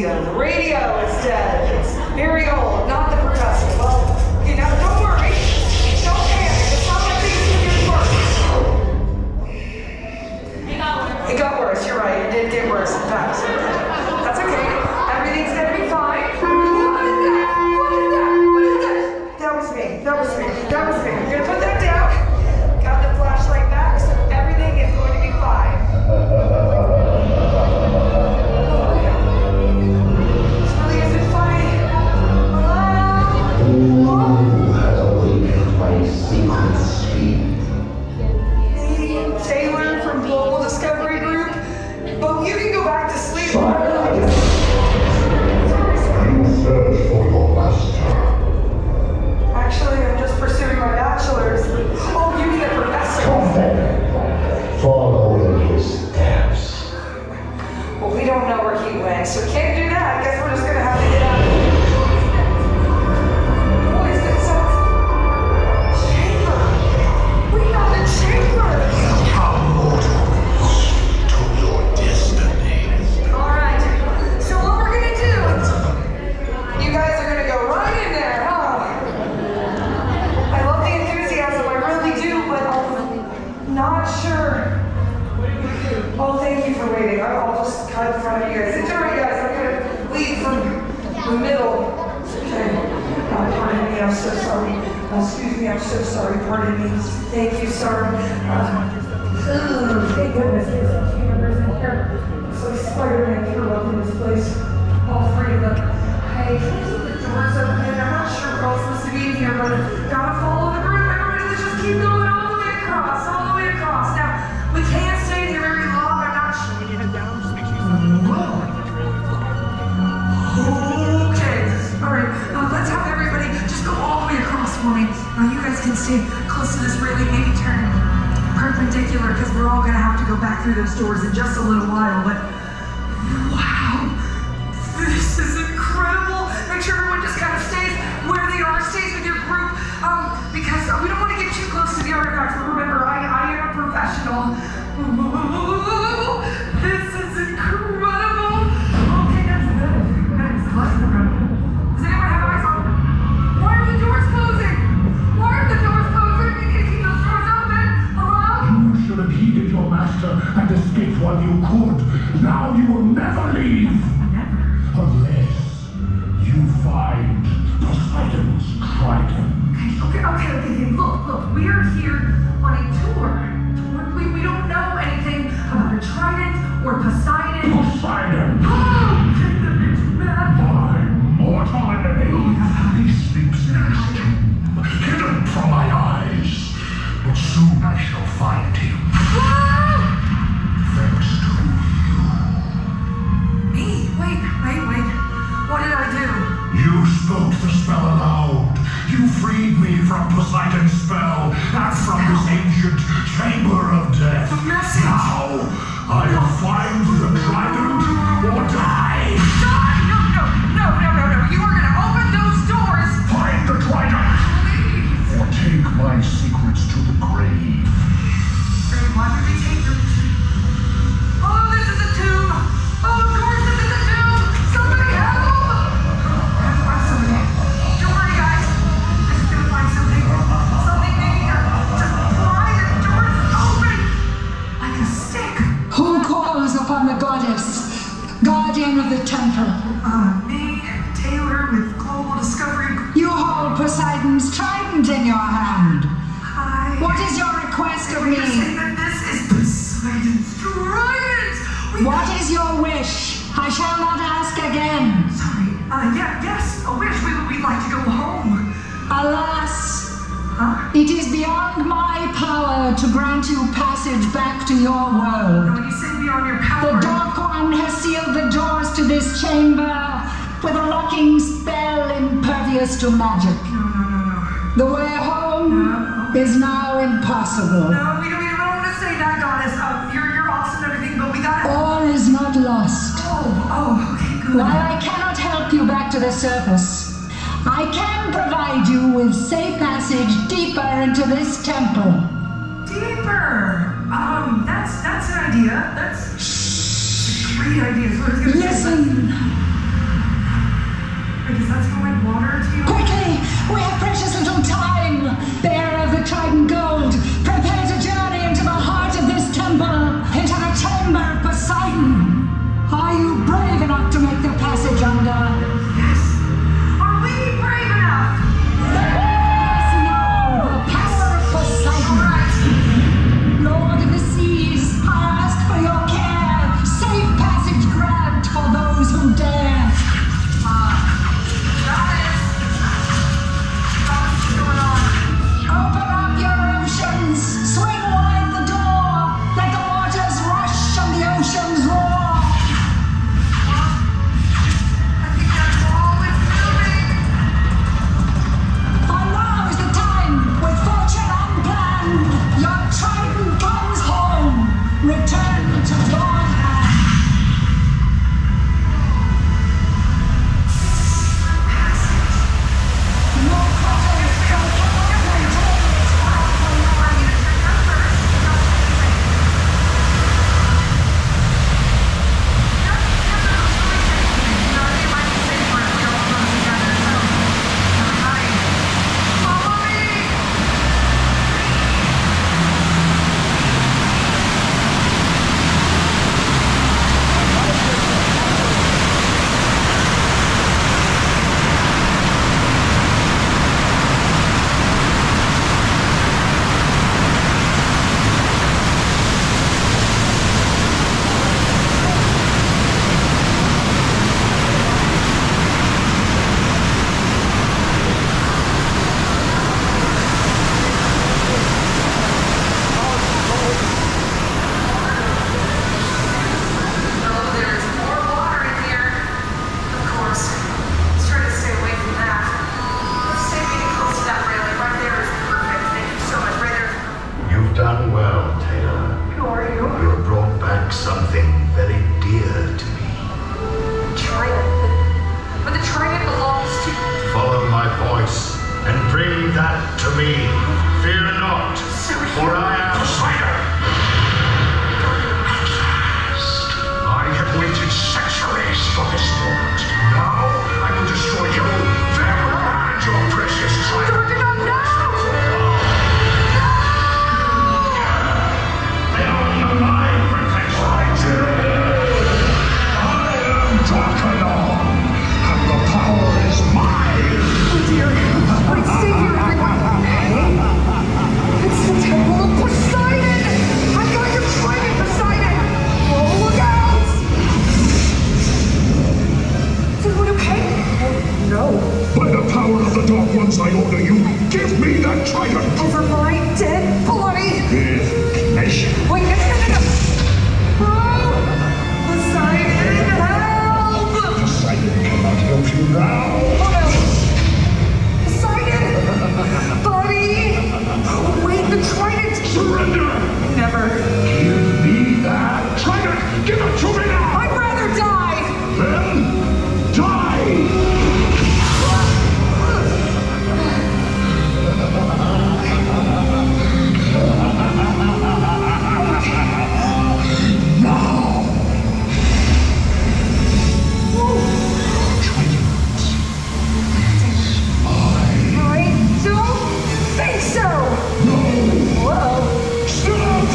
The radio is dead. It's very old, not the professor. Well, you know, don't worry. Don't panic. It's not like things can get worse. It got worse, you're right. It did get worse, in fact. That's okay. Everything's gonna be fine. What is that? What is that? What is that? That was me. That was me. That was me. I'm gonna put that down. Got the flashlight back, so everything is going to be fine. Taylor from Global Discovery Group. But you can go back to sleep. Search for your master. Actually, I'm just pursuing my bachelor's. Oh, you mean the professor? Follow in his steps. Well, we don't know where he went, so we can't do that. I guess we're just gonna have to get out of here. What is this? Chamber! We have the chamber! How mortals to your destiny. Alright, so what we're gonna do, you guys are gonna go right in there, huh? I love the enthusiasm, I really do, but I'm not sure. Oh, thank you for waiting. I'll just cut in front of you guys. It's alright, guys. I'm gonna lead from the middle. Okay. Pardon me, I'm so sorry. Excuse me, I'm so sorry. Pardon me. Thank you, sir. Thank goodness there's some cameras in here. Looks like Spider-Man threw up in this place. All three of them. Hey, can you keep the doors open? I'm not sure we're all supposed to be in here, but gotta follow the group. Everybody, let's just keep going all the way across. All the way across. Now, we can't stay here very long. I'm not sure. Okay. All right. Let's have everybody just go all the way across for me. You guys can stay close to this railing, maybe turn perpendicular, because we're all gonna have to go back through those doors in just a little while. But wow, this is incredible. Make sure everyone just kind of stays where they are, stays with your group, because we don't want to get too close to the artifacts. But remember, I am a professional. Ooh, this is incredible. Okay, that's good. That is less than good. Does anyone have eyes on? Why are the doors closing? Why are the doors closing? We need to keep those doors open. Hello? You should have heeded your master and escaped while you could. Now you will never leave. Never. Unless you find Poseidon's trident. Okay. Look. We are here on a tour. We don't know anything about a trident or Poseidon. Poseidon! Oh, take the bitch back. My mortal enemy. He sleeps next, hidden from my eyes. But soon I shall find him. Thanks to you. Me? Wait. What did I do? You spoke the spell aloud. You freed me from Poseidon's spell and from this ancient chamber of death. The message. Now, I'll find the trident or die. Die? No. You are gonna open those doors. Find the trident. Please. Or take my secrets to the grave. Great, why would we take them to... Oh, this is a tomb. Oh, of course this is a tomb. Somebody help. Don't worry, guys. I'm just gonna find something maybe to pry the doors open. Like a stick. Who calls upon the goddess, guardian of the temple? Me, Taylor with Global Discovery. You hold Poseidon's trident in your hand. What is your request of We're saying me? that this is Poseidon's trident. What is your wish? I shall not ask again. Sorry. Yes, a wish. We'd like to go home. Alas, Huh? it is beyond my power to grant you passage back to your world. When you say beyond your The power. Dark One has sealed the doors to this chamber with a locking spell impervious to magic. No. The way home is now impossible. No, we don't want to say that, goddess. You're awesome and everything, but we gotta. All is not lost. Oh, okay, good. While I cannot help you back to the surface, I can provide you with safe passage deeper into this temple. Deeper. That's an idea. That's a great idea. So it's gonna Listen, Wait, does that smell like water to you? quickly! We have precious little time! Bearer of the Trident Gold, prepare to journey into the heart of this temple, into the chamber of Poseidon. Are you brave enough to make the passage under? Yes. Are we brave enough? Yes, no! The power of Poseidon! Alright. Lord of the seas, I ask for your care. Safe passage grant for those who dare. Goddess. What's going on? Open up your oceans. Swing wide the door. Let the waters rush and the oceans roar. I think that wall is moving. And now is the time, with fortune unplanned, your trident comes home. Return to your land. No portals can There's more water in here. Of course. Let's try to stay away from that. Let's stay really close to that railing. Right there is perfect. Thank you so much. Right there. You've done well, Taylor. Who are you? You have brought back something very dear to me. Trident. But the trident belongs to. Follow my voice and bring that to me. Fear not, for I am Poseidon. At last, I have waited centuries for this moment. Now I will destroy you, them, and your precious trident. Beyond my protection. I am Draconon, and the power is mine. Wait, stay here, everyone. It's the Temple of Poseidon! I got your trident, Poseidon! Oh, look out! Is everyone okay? Oh, no. By the power of the Dark Ones, I order you, give me that trident! Over my dead body! With pleasure. Wait, no! Oh! Poseidon, help! Poseidon cannot help you now. Oh, no! Poseidon! Buddy! Oh, wait, the trident! Surrender! Never. Give me that trident! Give it to me now! I'd rather die! Then, die! I don't think so! Whoa! Stop!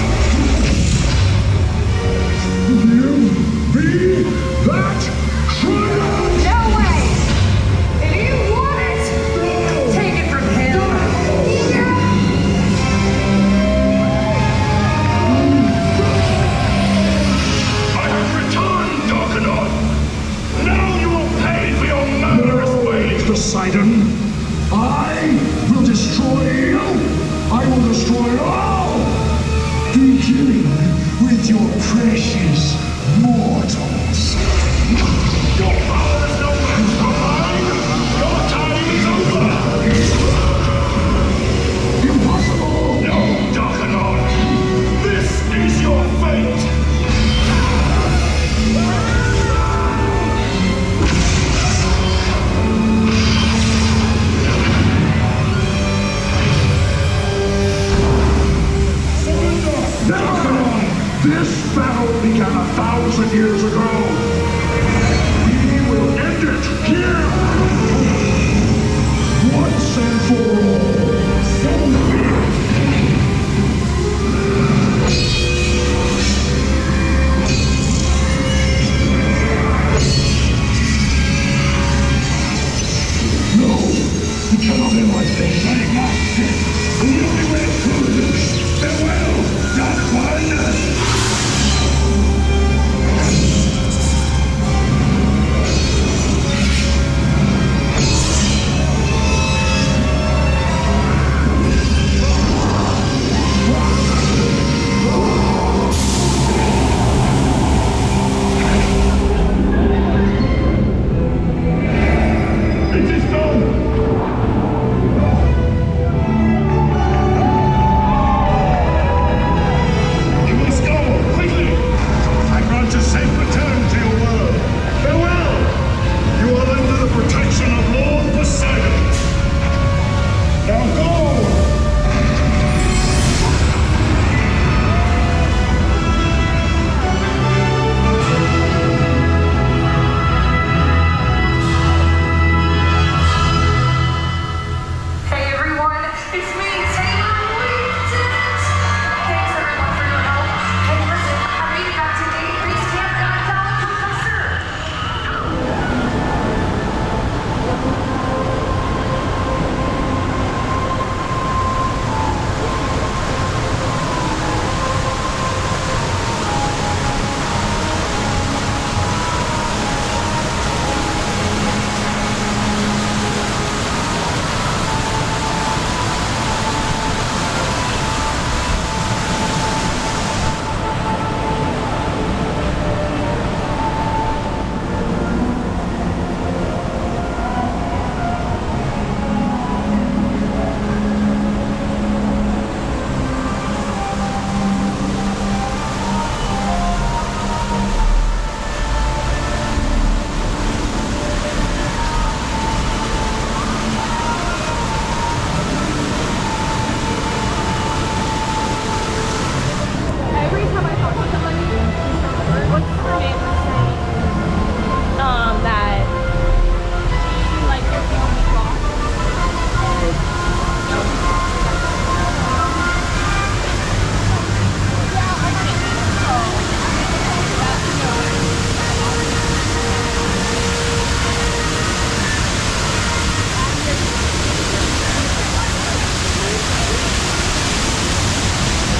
Never! This battle began 1,000 years ago.